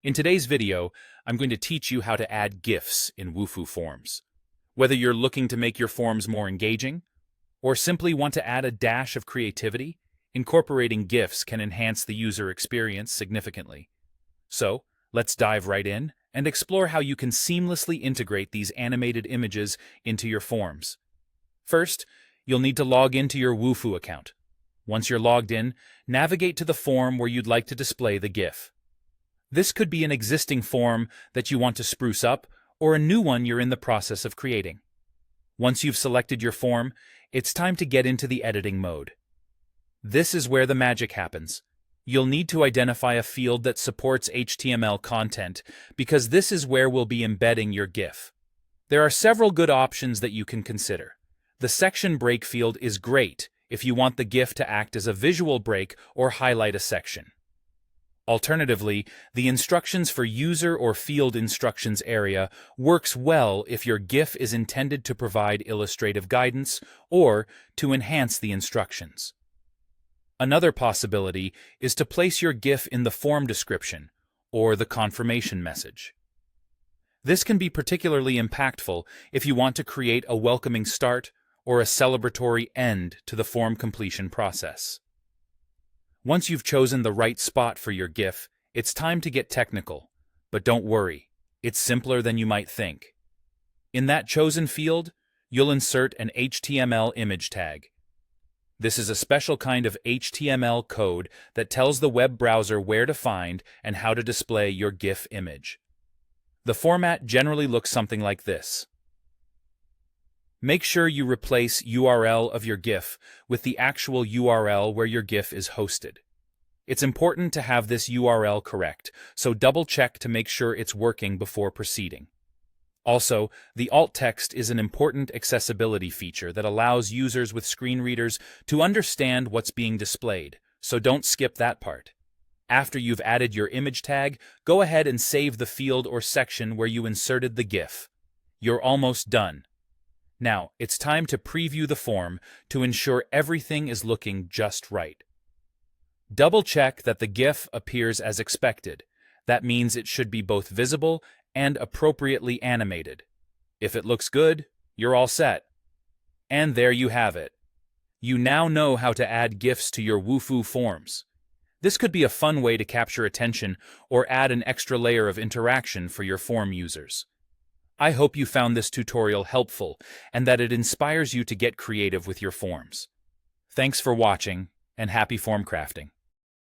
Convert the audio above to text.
In today's video, I'm going to teach you how to add GIFs in Wufoo forms. Whether you're looking to make your forms more engaging, or simply want to add a dash of creativity, incorporating GIFs can enhance the user experience significantly. So, let's dive right in and explore how you can seamlessly integrate these animated images into your forms. First, you'll need to log into your Wufoo account. Once you're logged in, navigate to the form where you'd like to display the GIF. This could be an existing form that you want to spruce up, or a new one you're in the process of creating. Once you've selected your form, it's time to get into the editing mode. This is where the magic happens. You'll need to identify a field that supports HTML content, because this is where we'll be embedding your GIF. There are several good options that you can consider. The section break field is great if you want the GIF to act as a visual break or highlight a section. Alternatively, the instructions for user or field instructions area works well if your GIF is intended to provide illustrative guidance or to enhance the instructions. Another possibility is to place your GIF in the form description or the confirmation message. This can be particularly impactful if you want to create a welcoming start or a celebratory end to the form completion process. Once you've chosen the right spot for your GIF, it's time to get technical. But don't worry, it's simpler than you might think. In that chosen field, you'll insert an HTML image tag. This is a special kind of HTML code that tells the web browser where to find and how to display your GIF image. The format generally looks something like this. Make sure you replace URL of your GIF with the actual URL where your GIF is hosted. It's important to have this URL correct, so double-check to make sure it's working before proceeding. Also, the alt text is an important accessibility feature that allows users with screen readers to understand what's being displayed, so don't skip that part. After you've added your image tag, go ahead and save the field or section where you inserted the GIF. You're almost done. Now, it's time to preview the form to ensure everything is looking just right. Double-check that the GIF appears as expected. That means it should be both visible and appropriately animated. If it looks good, you're all set. And there you have it. You now know how to add GIFs to your Wufoo forms. This could be a fun way to capture attention or add an extra layer of interaction for your form users. I hope you found this tutorial helpful and that it inspires you to get creative with your forms. Thanks for watching, and happy form crafting.